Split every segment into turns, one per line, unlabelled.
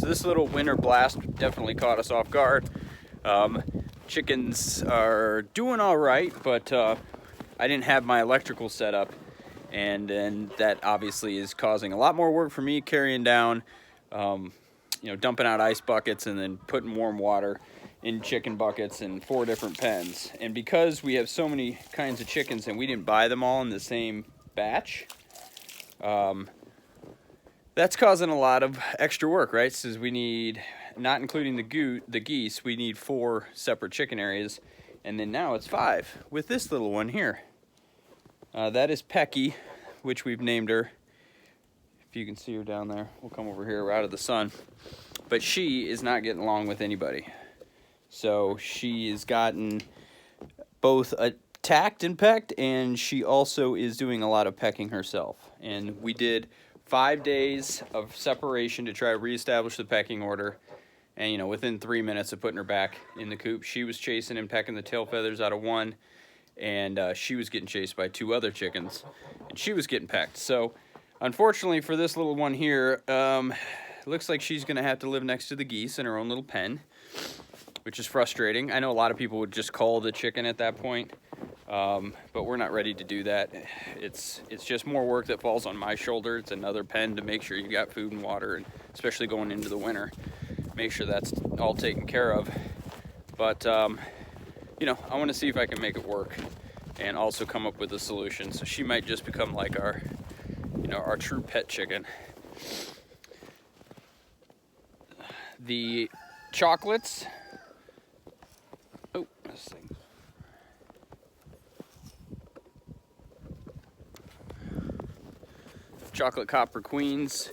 this little winter blast definitely caught us off guard. Chickens are doing all right, but I didn't have my electrical set up, and then that obviously is causing a lot more work for me, carrying down, dumping out ice buckets and then putting warm water in chicken buckets in 4 different pens. And because we have so many kinds of chickens and we didn't buy them all in the same batch, that's causing a lot of extra work, right? Since we need, not including the geese, we need 4 separate chicken areas, and then now it's 5 with this little one here. That is Pecky, which we've named her. If you can see her down there, we'll come over here. We're out of the sun. But she is not getting along with anybody. So she has gotten both attacked and pecked, and she also is doing a lot of pecking herself. And we did 5 days of separation to try to reestablish the pecking order. And, within 3 minutes of putting her back in the coop, she was chasing and pecking the tail feathers out of one. And she was getting chased by 2 other chickens, and she was getting pecked. So, unfortunately for this little one here, it looks like she's going to have to live next to the geese in her own little pen, which is frustrating. I know a lot of people would just call the chicken at that point, but we're not ready to do that. It's just more work that falls on my shoulder. It's another pen to make sure you got food and water, and especially going into the winter, make sure that's all taken care of. But I want to see if I can make it work and also come up with a solution. So she might just become like our true pet chicken. The chocolates. Oh, this thing. Chocolate copper queens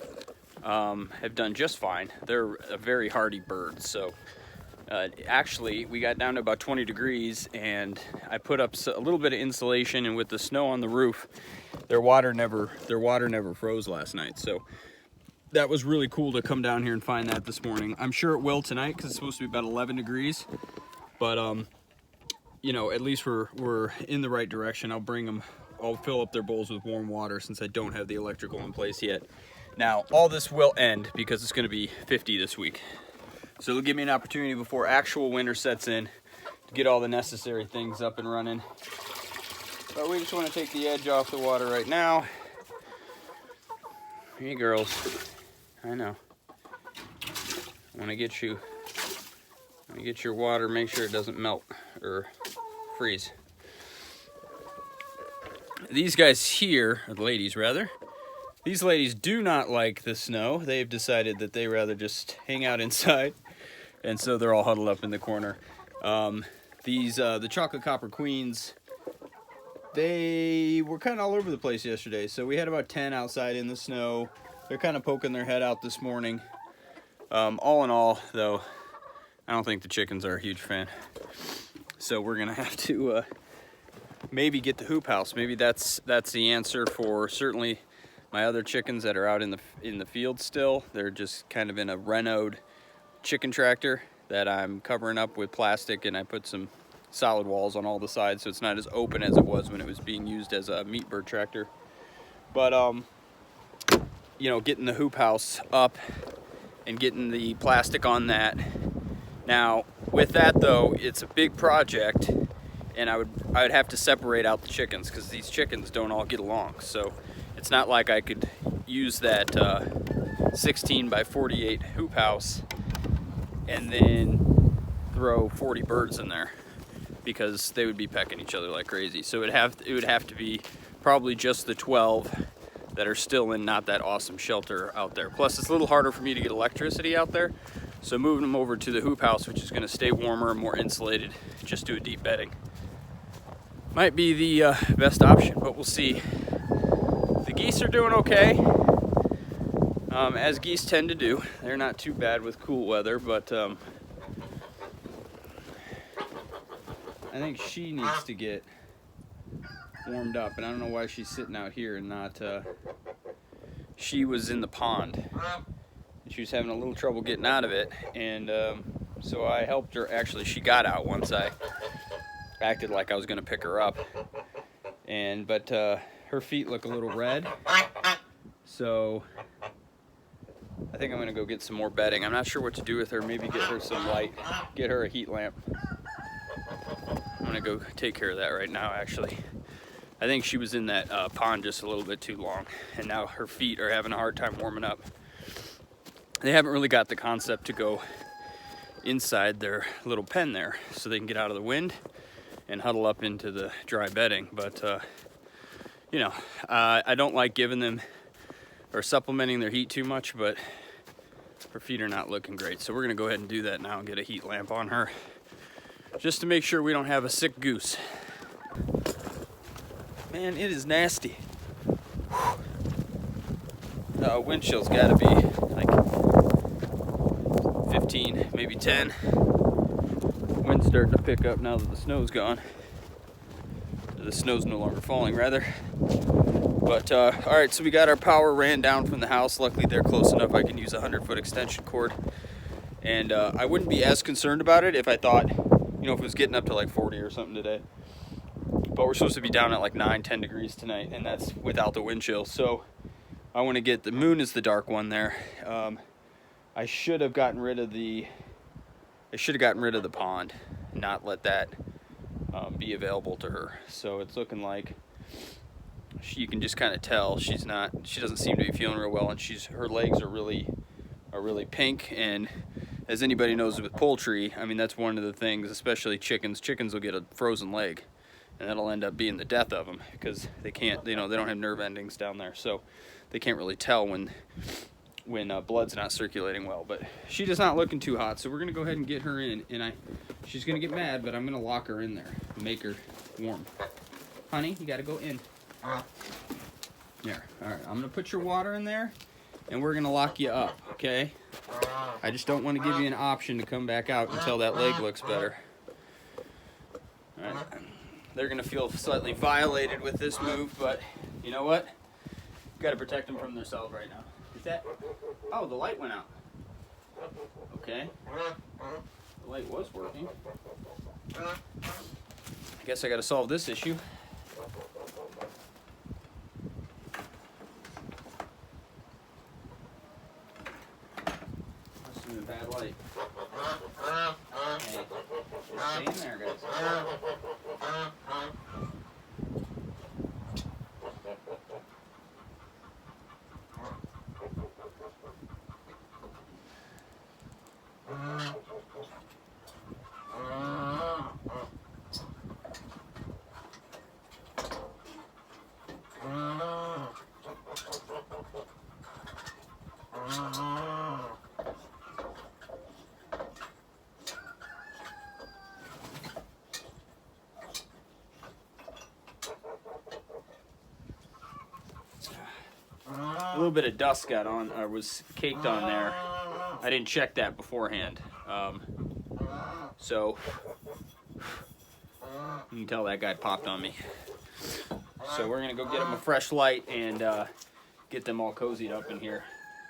have done just fine. They're a very hardy bird, so actually we got down to about 20 degrees, and I put up a little bit of insulation, and with the snow on the roof, their water never froze last night. So that was really cool to come down here and find that this morning. I'm sure it will tonight because it's supposed to be about 11 degrees, but at least we're in the right direction. I'll bring them. I'll fill up their bowls with warm water since I don't have the electrical in place yet. Now, all this will end because it's going to be 50 this week. So it'll give me an opportunity before actual winter sets in to get all the necessary things up and running. But we just want to take the edge off the water right now. Hey girls, I know. I want to get your water, make sure it doesn't melt or freeze. These guys here, or the ladies rather, these ladies do not like the snow. They've decided that they rather just hang out inside, and so they're all huddled up in the corner. The chocolate copper queens, they were kind of all over the place yesterday. So we had about 10 outside in the snow. They're kind of poking their head out this morning. All in all, though, I don't think the chickens are a huge fan. So we're gonna have to maybe get the hoop house. Maybe that's the answer for certainly my other chickens that are out in the field still. They're just kind of in a Renault chicken tractor that I'm covering up with plastic, and I put some solid walls on all the sides so it's not as open as it was when it was being used as a meat bird tractor. But getting the hoop house up and getting the plastic on that. Now with that though, it's a big project, and I would have to separate out the chickens because these chickens don't all get along. So it's not like I could use that 16 by 48 hoop house and then throw 40 birds in there, because they would be pecking each other like crazy. So it would have to be probably just the 12 that are still in not that awesome shelter out there. Plus it's a little harder for me to get electricity out there. So moving them over to the hoop house, which is gonna stay warmer and more insulated, just do a deep bedding, might be the best option, but we'll see. The geese are doing okay, as geese tend to do. They're not too bad with cool weather, but I think she needs to get warmed up, and I don't know why she's sitting out here and not, she was in the pond. She was having a little trouble getting out of it, and so I helped her. Actually, she got out once I acted like I was going to pick her up, but her feet look a little red, so I I think I'm gonna go get some more bedding. I'm not sure what to do with her. Maybe get her some light, get her a heat lamp. I'm gonna go take care of that right now, actually. I think she was in that pond just a little bit too long, and now her feet are having a hard time warming up. They haven't really got the concept to go inside their little pen there so they can get out of the wind and huddle up into the dry bedding. But you know, I don't like giving them or supplementing their heat too much, but her feet are not looking great. So we're gonna go ahead and do that now and get a heat lamp on her just to make sure we don't have a sick goose. Man, it is nasty. Wind chill's gotta be like 15, maybe 10. Wind's starting to pick up now that the snow's gone. The snow's no longer falling, rather. But, all right, so we got our power ran down from the house. Luckily, they're close enough I can use a 100-foot extension cord. And I wouldn't be as concerned about it if I thought, you know, if it was getting up to like 40 or something today. But we're supposed to be down at like 9-10 degrees tonight, and that's without the wind chill. So I want to get, the moon is the dark one there. I should have gotten rid of the pond and not let that be available to her. So it's looking like you can just kind of tell she doesn't seem to be feeling real well, and her legs are really pink. And as anybody knows with poultry, I mean, that's one of the things, especially chickens will get a frozen leg, and that'll end up being the death of them because they can't, you know, they don't have nerve endings down there, so they can't really tell when blood's not circulating well. But she does not looking too hot, so we're gonna go ahead and get her in, and she's gonna get mad, but I'm gonna lock her in there and make her warm. Honey, you gotta go in. There. All right, I'm gonna put your water in there, and we're gonna lock you up, okay? I just don't want to give you an option to come back out until that leg looks better. All right. They're gonna feel slightly violated with this move, but you know what? Got to protect them from themselves right now. Is that? Oh, the light went out. Okay. The light was working. I guess I got to solve this issue. Must have been a bad light. Hey, just stay in there, guys. A little bit of dust got on, or was caked on there. I didn't check that beforehand. So you can tell that guy popped on me. So we're gonna go get him a fresh light and get them all cozied up in here.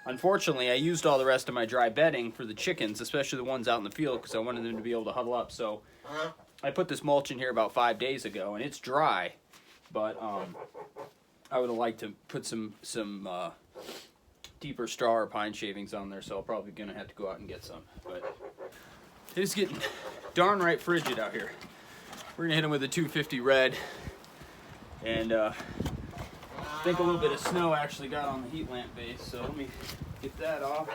Unfortunately, I used all the rest of my dry bedding for the chickens, especially the ones out in the field, because I wanted them to be able to huddle up. So I put this mulch in here about 5 days ago, and it's dry, but I would have liked to put some deeper straw or pine shavings on there, so I'm probably gonna have to go out and get some. But it is getting darn right frigid out here. We're gonna hit them with a 250 red, and I think a little bit of snow actually got on the heat lamp base, so let me get that off.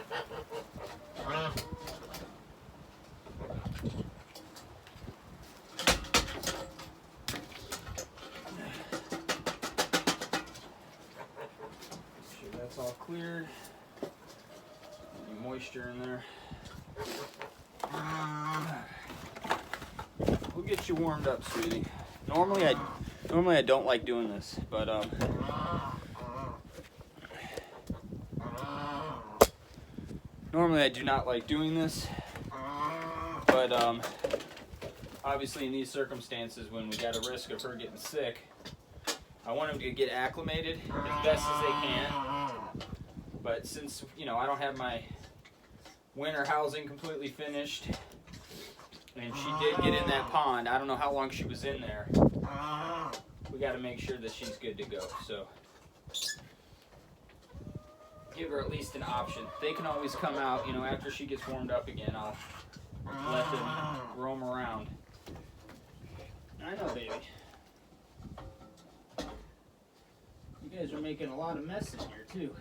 That's all cleared. Any moisture in there. We'll get you warmed up, sweetie. Normally I don't like doing this, but normally I do not like doing this, but obviously in these circumstances when we got a risk of her getting sick, I want them to get acclimated as best as they can. But since, you know, I don't have my winter housing completely finished, and she did get in that pond, I don't know how long she was in there. We got to make sure that she's good to go. So give her at least an option. They can always come out, you know, after she gets warmed up again. I'll let them roam around. I know, baby. You guys are making a lot of mess in here, too.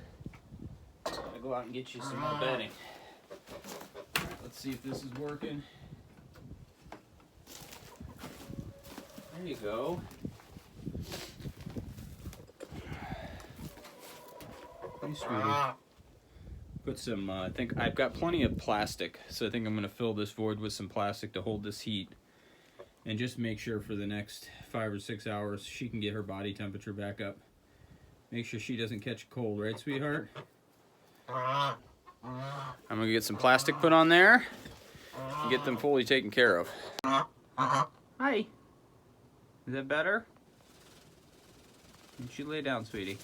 Gotta go out and get you some more bedding. All right, let's see if this is working. There you go. Hey, sweetie. Put some, I think I've got plenty of plastic, so I think I'm going to fill this void with some plastic to hold this heat. And just make sure for the next 5 or 6 hours she can get her body temperature back up. Make sure she doesn't catch a cold, right, sweetheart? I'm going to get some plastic put on there and get them fully taken care of. Hi. Is that better? Why don't you lay down, sweetie?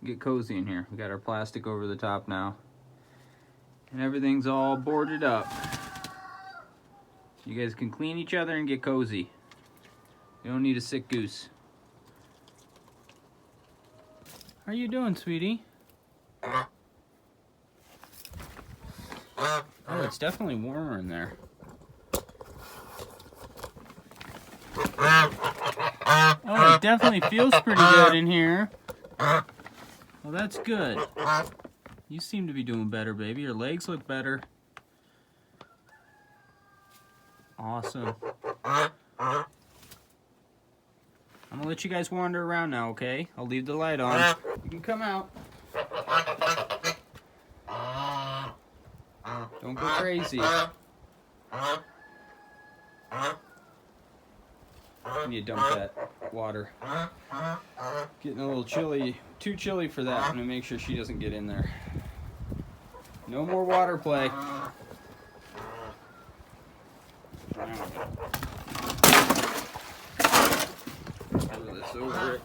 Get cozy in here. We got our plastic over the top now. And everything's all boarded up. You guys can clean each other and get cozy. You don't need a sick goose. How are you doing, sweetie? Oh, it's definitely warmer in there. Oh, it definitely feels pretty good in here. Well, that's good. You seem to be doing better, baby. Your legs look better. Awesome. I'm gonna let you guys wander around now, okay? I'll leave the light on. You can come out. Don't go crazy. I need to dump that water. Getting a little chilly, too chilly for that. I'm gonna make sure she doesn't get in there. No more water play. Throw this over it.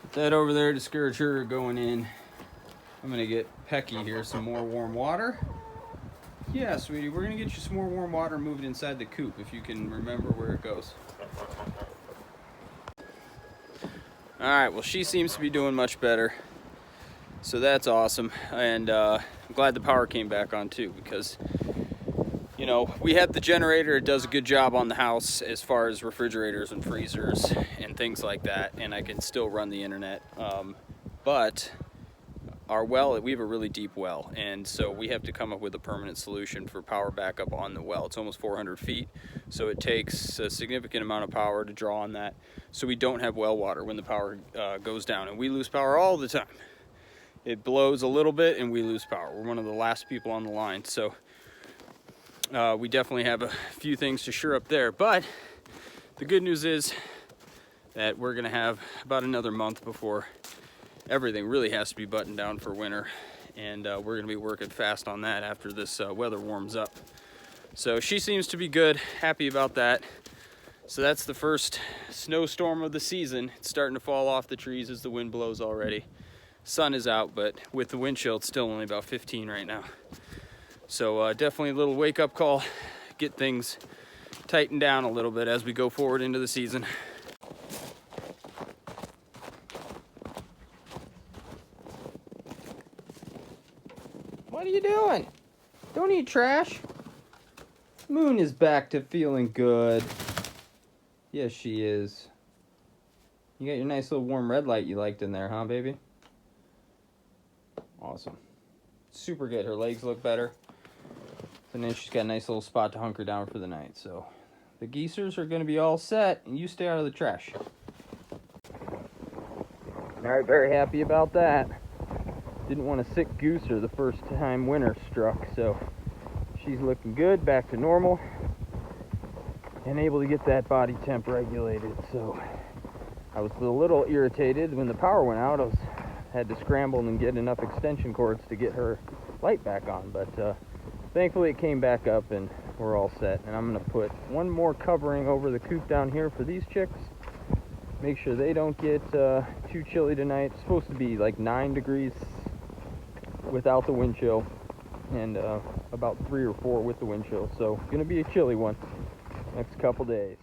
Put that over there to discourage her going in. I'm gonna get Pecky here some more warm water. Yeah, sweetie, we're gonna get you some more warm water and move it inside the coop if you can remember where it goes. Alright, well, she seems to be doing much better. So that's awesome. And I'm glad the power came back on too, because, you know, we have the generator. It does a good job on the house as far as refrigerators and freezers and things like that. And I can still run the internet. But our well, we have a really deep well, and so we have to come up with a permanent solution for power backup on the well. It's almost 400 feet, so it takes a significant amount of power to draw on that, so we don't have well water when the power goes down, and we lose power all the time. It blows a little bit and we lose power. We're one of the last people on the line, so we definitely have a few things to shore up there. But the good news is that we're gonna have about another month before everything really has to be buttoned down for winter, and we're gonna be working fast on that after this weather warms up. So she seems to be good, happy about that. So that's the first snowstorm of the season. It's starting to fall off the trees as the wind blows already. Sun is out, but with the wind chill, it's still only about 15 right now. So definitely a little wake-up call, get things tightened down a little bit as we go forward into the season. What are you doing? Don't eat trash. Moon is back to feeling good. Yes, she is. You got your nice little warm red light you liked in there, huh, baby? Awesome. Super good. Her legs look better. And then she's got a nice little spot to hunker down for the night. So the geesers are going to be all set, and you stay out of the trash. All right, very happy about that. Didn't want a sick gooser the first time winter struck, so she's looking good, back to normal, and able to get that body temp regulated. So I was a little irritated when the power went out. Had to scramble and get enough extension cords to get her light back on, but thankfully it came back up and we're all set. And I'm going to put one more covering over the coop down here for these chicks. Make sure they don't get too chilly tonight. It's supposed to be like 9 degrees without the wind chill, and about 3 or 4 with the wind chill. So gonna be a chilly one next couple days.